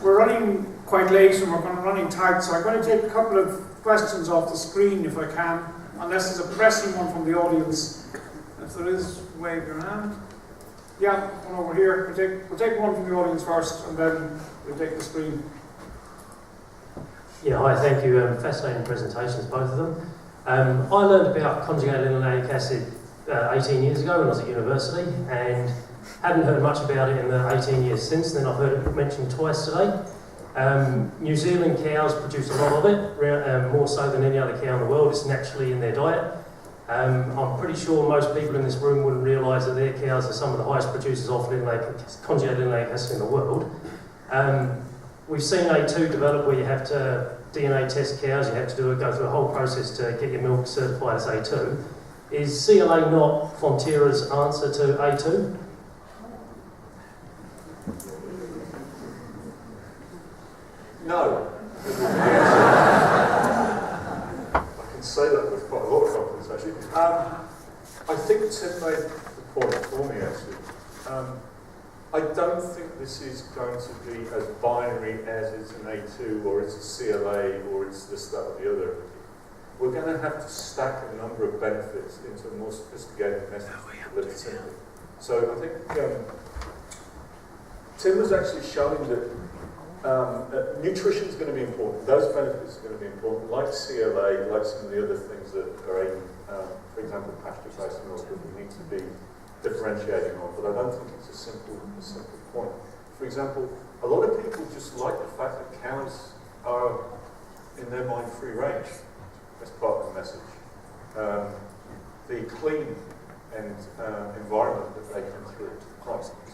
We're running quite late and we're running tight, so I'm going to take a couple of questions off the screen if I can, unless there's a pressing one from the audience. If there is, wave your hand. Yeah, one over here. We'll take one from the audience first and then we'll take the screen. Yeah, hi, thank you. Fascinating presentations, both of them. I learned about conjugated linoleic acid 18 years ago when I was at university and hadn't heard much about it in the 18 years since. Then I've heard it mentioned twice today. New Zealand cows produce a lot of it, more so than any other cow in the world. It's naturally in their diet. I'm pretty sure most people in this room wouldn't realise that their cows are some of the highest producers of conjugated linoleic acid in the world. We've seen A2 develop where you have to DNA test cows, you have to go through a whole process to get your milk certified as A2. Is CLA not Fonterra's answer to A2? No. I can say that with quite a lot of confidence, actually. I think Tim made the point for me, actually. I don't think this is going to be as binary as it's an A2 or it's a CLA or it's this, that, or the other. We're going to have to stack a number of benefits into a more sophisticated message to live simply. So I think Tim was actually showing that nutrition is going to be important. Those benefits are going to be important, like CLA, like some of the other things that are aimed, for example, pasture-based milk that we need to be differentiating on. But I don't think it's a simple point. For example, a lot of people just like the fact that cows are, in their mind, free range. That's part of the message. The clean and environment that they come through is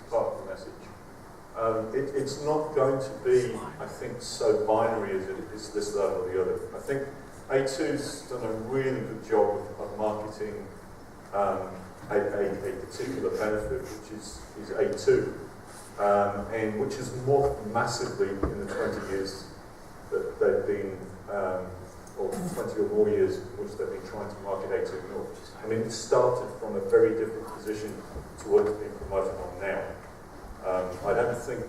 part of the message. It's not going to be, I think, so binary as it is this, that, or the other. I think A2's done a really good job of marketing a particular benefit, which is A2, and which has morphed massively in the 20 years that they've been, or 20 or more years in which they've been trying to market A2 milk. I mean, it started from a very different position to what it's being promoted on now. I don't think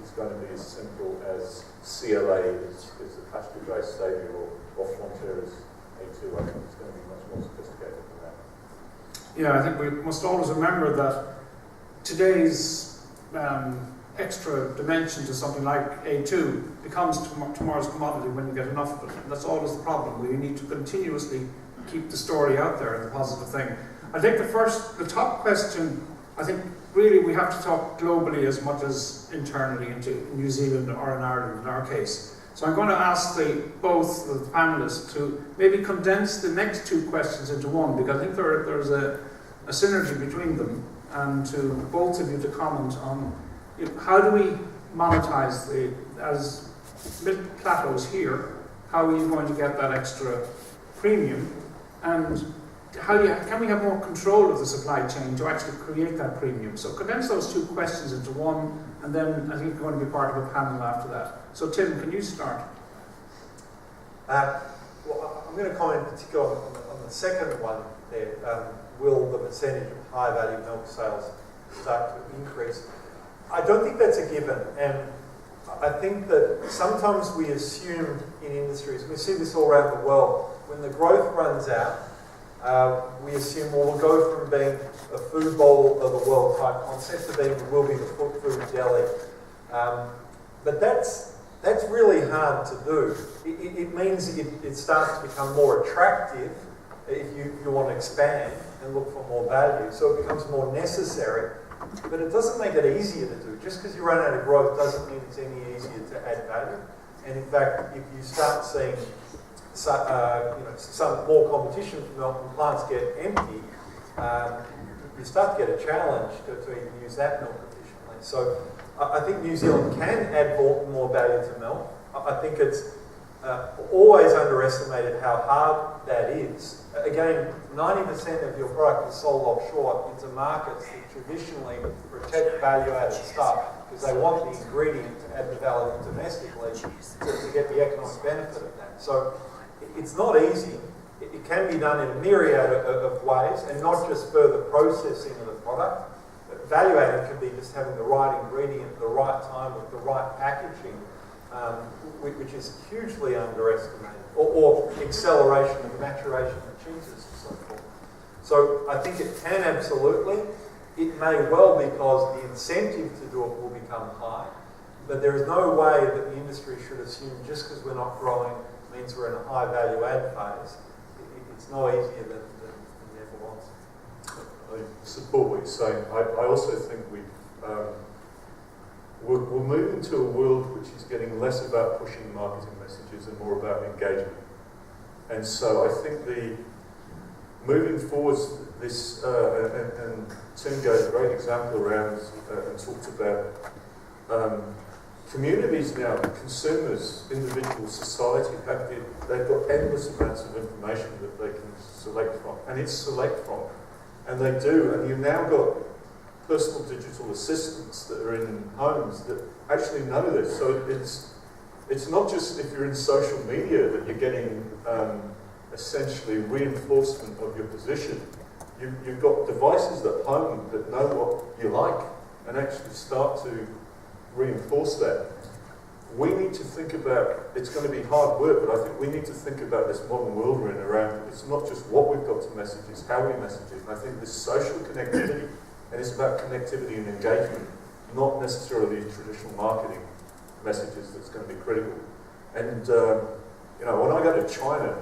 it's going to be as simple as CLA is the pasture-based saviour or Fonterra's A2. I think it's going to be much more sophisticated than that. Yeah, I think we must always remember that today's extra dimension to something like A2 becomes tomorrow's commodity when you get enough of it. And that's always the problem. We need to continuously keep the story out there and the positive thing. I think the top question, I think really we have to talk globally as much as internally into New Zealand or in Ireland in our case. So I'm going to ask both the panellists to maybe condense the next two questions into one, because I think there's a synergy between them, and to both of you to comment on how do we monetize as milk plateaus here, how are you going to get that extra premium, and can we have more control of the supply chain to actually create that premium? So condense those two questions into one, and then I think you're going to be part of a panel after that. So Tim, can you start? Well, I'm going to comment particularly on the second one there. Will the percentage of high-value milk sales start to increase? I don't think that's a given, and I think that sometimes we assume in industries, we see this all around the world, when the growth runs out, we assume, well, we'll go from being a food bowl of the world type concept to being, we'll be the food deli. But that's really hard to do. It means it starts to become more attractive if you want to expand and look for more value. So it becomes more necessary, but it doesn't make it easier to do. Just because you run out of growth doesn't mean it's any easier to add value. And in fact, if you start seeing some more competition for milk and plants get empty, you start to get a challenge to even use that milk efficiently. So I think New Zealand can add more value to milk. I think it's always underestimated how hard that is. Again, 90% of your product is sold offshore into markets that traditionally protect value-added stuff because they want the ingredient to add the value domestically to get the economic benefit of that. So it's not easy. It can be done in a myriad of ways, and not just further processing of the product, value added can be just having the right ingredient at the right time with the right packaging, which is hugely underestimated, or acceleration of the maturation of cheeses and so forth. So I think it can absolutely. It may well, because the incentive to do it will become high, but there is no way that the industry should assume just because we're not growing means we're in a high value add phase. It's no easier than it ever was. I support what you're saying. I also think we're moving to a world which is getting less about pushing marketing messages and more about engagement. And so I think moving forwards, this, and Tim gave a great example around and talked about communities now, consumers, individuals, society, they've got endless amounts of information that they can select from, and it's select from, and they do, and you've now got personal digital assistants that are in homes that actually know this. So it's not just if you're in social media that you're getting essentially reinforcement of your position. You've got devices at home that know what you like and actually start to reinforce that. We need to think about, it's going to be hard work, but I think we need to think about this modern world we're in around, it's not just what we've got to message, it's how we message it. And I think this social connectivity, and it's about connectivity and engagement, not necessarily traditional marketing messages that's going to be critical. And, when I go to China,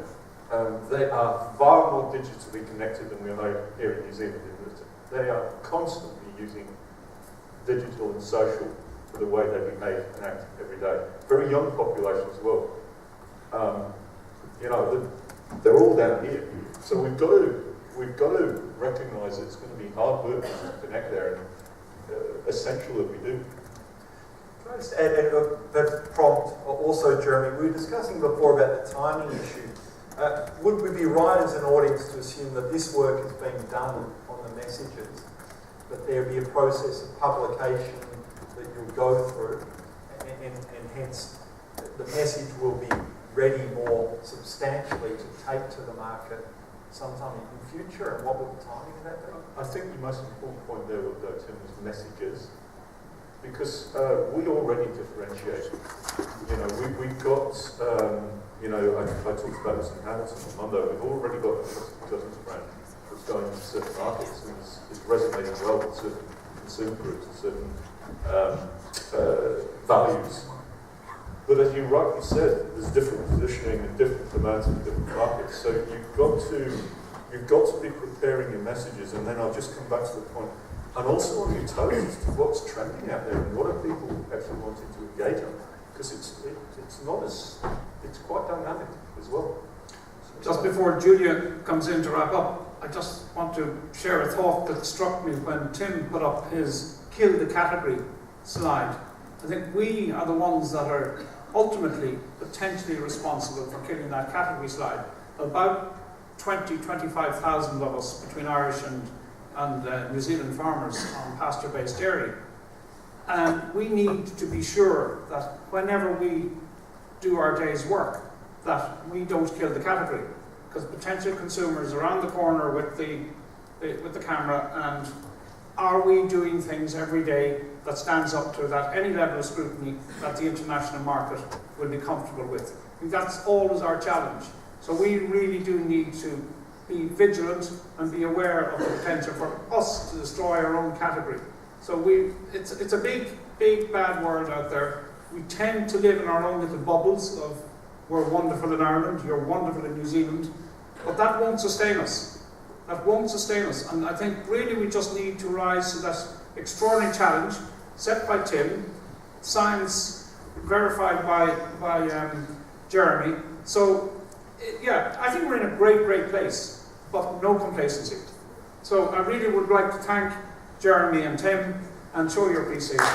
they are far more digitally connected than we are here in New Zealand. They are constantly using digital and social for the way they behave and act every day. Very young population as well. They're all down here. So we've got to recognise that it's going to be hard work to connect there, and essential that we do. Can I just add that prompt also, Jeremy? We were discussing before about the timing issue. Would we be right as an audience to assume that this work is being done on the messages, that there be a process of publication that you'll go through, and hence the message will be ready more substantially to take to the market sometime in the future? And what would the timing of that be? I think the most important point there, Tim, is messages. Because we already differentiate. We've got, I talked about this in Hamilton on Monday, we've already got a Cousins brand that's going into certain markets and is resonating well with certain consumer groups and certain values. But as you rightly said, there's different positioning and different demands in different markets. So you've got to be preparing your messages, and then I'll just come back to the point. And also on your toes as to what's trending out there and what are people actually wanting to engage on, because it's quite dynamic as well. Just before Julia comes in to wrap up, I just want to share a thought that struck me when Tim put up his kill the category slide. I think we are the ones that are ultimately potentially responsible for killing that category slide. About 25,000 of us between Irish and New Zealand farmers on pasture-based dairy. And we need to be sure that whenever we do our day's work, that we don't kill the category, because potential consumers are around the corner with the camera, and are we doing things every day that stands up to that any level of scrutiny that the international market will be comfortable with? I think that's always our challenge. So we really do need to be vigilant and be aware of the potential for us to destroy our own category. So it's a big, big, bad world out there. We tend to live in our own little bubbles of we're wonderful in Ireland, you're wonderful in New Zealand, but that won't sustain us. That won't sustain us. And I think really we just need to rise to that extraordinary challenge set by Tim, science verified by Jeremy. So yeah, I think we're in a great, great place, but no complacency. So I really would like to thank Jeremy and Tim and show your appreciation.